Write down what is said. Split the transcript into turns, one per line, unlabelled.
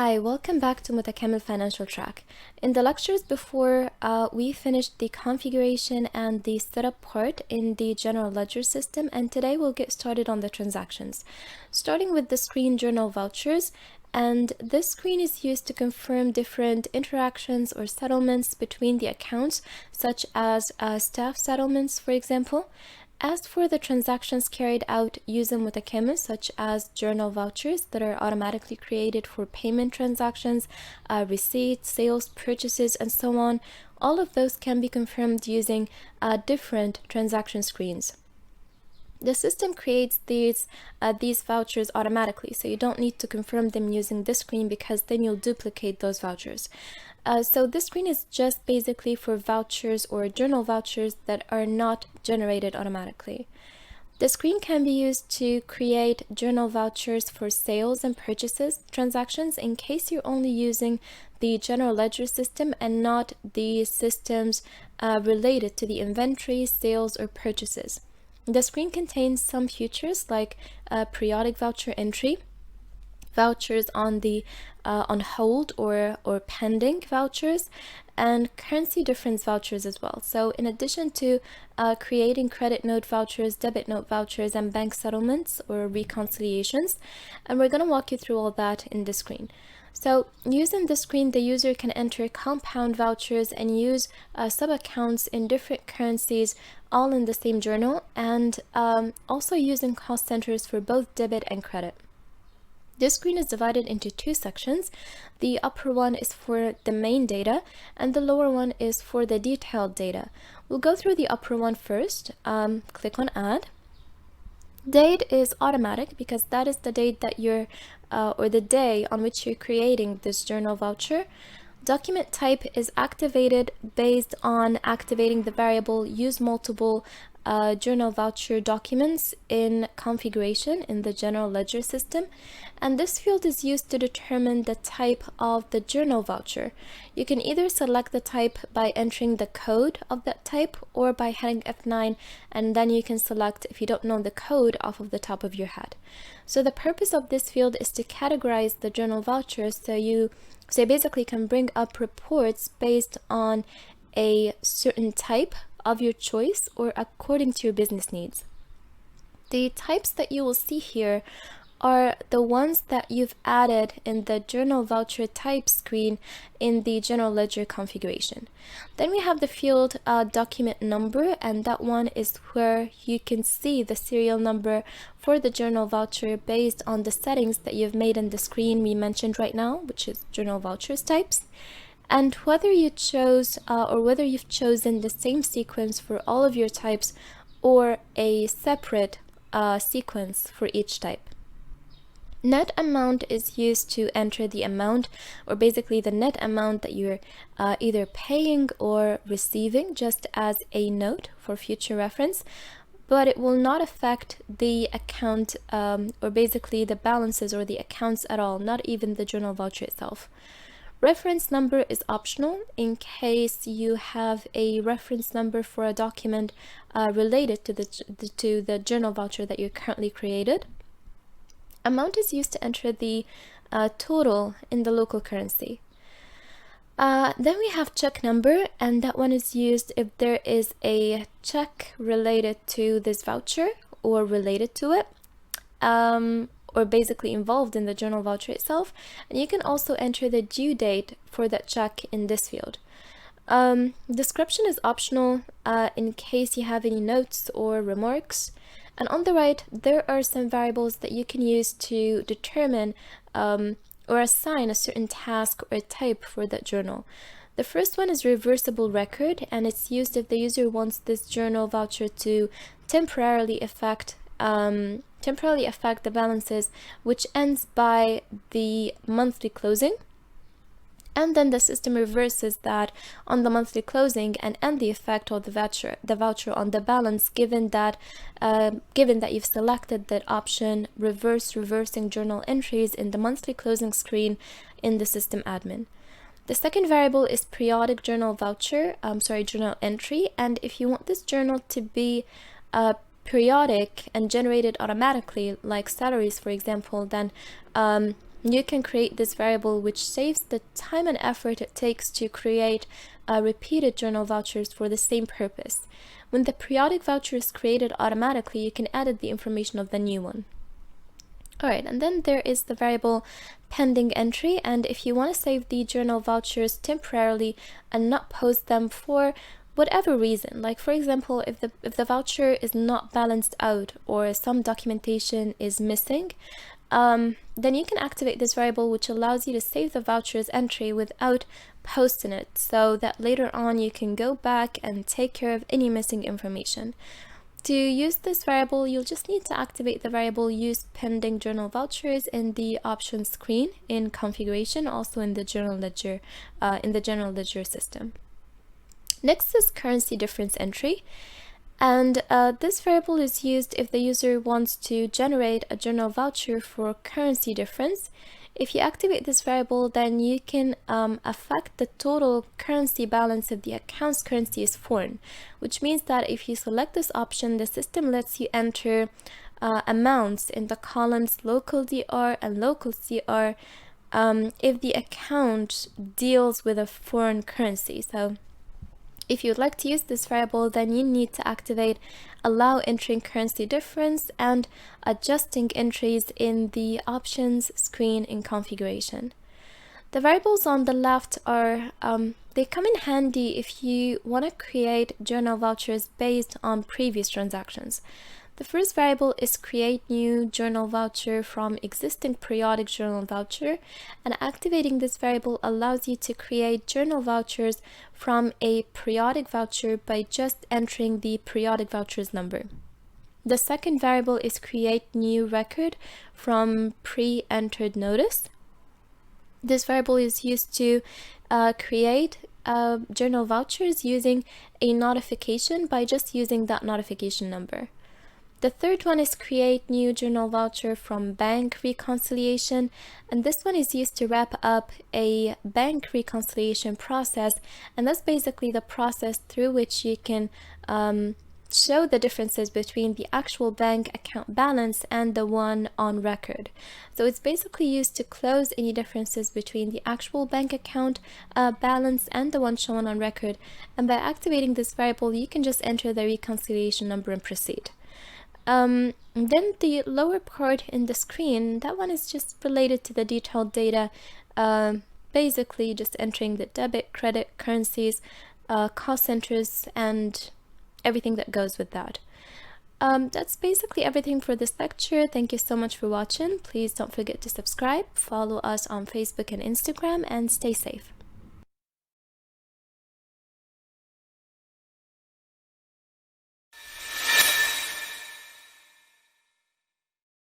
Hi, welcome back to Mutakamil Financial Track. In the lectures before, we finished the configuration and the setup part in the general ledger system, and today we'll get started on the transactions. Starting with the screen journal vouchers, and this screen is used to confirm different interactions or settlements between the accounts, such as staff settlements, for example. As for the transactions carried out using Mutakamil, such as journal vouchers that are automatically created for payment transactions, receipts, sales, purchases, and so on, all of those can be confirmed using different transaction screens. The system creates these vouchers automatically, so you don't need to confirm them using this screen because then you'll duplicate those vouchers. So this screen is just basically for vouchers or journal vouchers that are not generated automatically. The screen can be used to create journal vouchers for sales and purchases transactions in case you're only using the general ledger system and not the systems related to the inventory, sales, or purchases. The screen contains some features like periodic voucher entry, vouchers on the on hold or pending vouchers, and currency difference vouchers as well. So in addition to creating credit note vouchers, debit note vouchers, and bank settlements or reconciliations, and we're going to walk you through all that in this screen. So using this screen, the user can enter compound vouchers and use sub-accounts in different currencies all in the same journal, and also using cost centers for both debit and credit. This screen is divided into two sections. The upper one is for the main data and the lower one is for the detailed data. We'll go through the upper one first. Click on add. Date is automatic because that is the date that you're or the day on which you're creating this journal voucher. Document type is activated based on activating the variable use multiple journal voucher documents in configuration in the general ledger system, and this field is used to determine the type of the journal voucher. You can either select the type by entering the code of that type or by hitting F9, and then you can select, if you don't know the code, off of the top of your head. So the purpose of this field is to categorize the journal vouchers so you basically can bring up reports based on a certain type of your choice or according to your business needs. The types that you will see here are the ones that you've added in the journal voucher type screen in the general ledger configuration. Then we have the field document number, and that one is where you can see the serial number for the journal voucher based on the settings that you've made in the screen we mentioned right now, which is journal vouchers types. And whether you chose or whether you've chosen the same sequence for all of your types or a separate sequence for each type. Net amount is used to enter the amount, or basically the net amount that you're either paying or receiving, just as a note for future reference, but it will not affect the account or basically the balances or the accounts at all, not even the journal voucher itself. Reference number is optional in case you have a reference number for a document related to the journal voucher that you currently created. Amount is used to enter the total in the local currency. Then we have check number, and that one is used if there is a check related to this voucher or related to it. Or basically involved in the journal voucher itself, and you can also enter the due date for that check in this field. Description is optional in case you have any notes or remarks, and on the right there are some variables that you can use to determine or assign a certain task or type for that journal. The first one is reversible record, and it's used if the user wants this journal voucher to temporarily affect the balances, which ends by the monthly closing, and then the system reverses that on the monthly closing and end the effect of the voucher on the balance, given that you've selected that option reversing journal entries in the monthly closing screen in the system admin. The second variable is periodic journal journal entry, and if you want this journal to be periodic and generated automatically, like salaries for example, then you can create this variable which saves the time and effort it takes to create repeated journal vouchers for the same purpose. When the periodic voucher is created automatically, you can edit the information of the new one. Alright, and then there is the variable pending entry, and if you want to save the journal vouchers temporarily and not post them for whatever reason, like for example, if the voucher is not balanced out or some documentation is missing, then you can activate this variable which allows you to save the voucher's entry without posting it, so that later on you can go back and take care of any missing information. To use this variable, you'll just need to activate the variable use pending journal vouchers in the options screen in configuration, also in the general ledger system. Next is currency difference entry, and this variable is used if the user wants to generate a journal voucher for currency difference. If you activate this variable, then you can affect the total currency balance if the account's currency is foreign, which means that if you select this option, the system lets you enter amounts in the columns local DR and local CR if the account deals with a foreign currency. So if you'd like to use this variable, then you need to activate allow entering currency difference and adjusting entries in the options screen in configuration. The variables on the left are, they come in handy if you want to create journal vouchers based on previous transactions. The first variable is create new journal voucher from existing periodic journal voucher, and activating this variable allows you to create journal vouchers from a periodic voucher by just entering the periodic voucher's number. The second variable is create new record from pre-entered notice. This variable is used to create journal vouchers using a notification by just using that notification number. The third one is create new journal voucher from bank reconciliation, and this one is used to wrap up a bank reconciliation process, and that's basically the process through which you can show the differences between the actual bank account balance and the one on record. So it's basically used to close any differences between the actual bank account balance and the one shown on record, and by activating this variable you can just enter the reconciliation number and proceed. Then the lower part in the screen, that one is just related to the detailed data, basically just entering the debit, credit, currencies, cost centers, and everything that goes with that. That's basically everything for this lecture. Thank you so much for watching. Please don't forget to subscribe, follow us on Facebook and Instagram, and stay safe.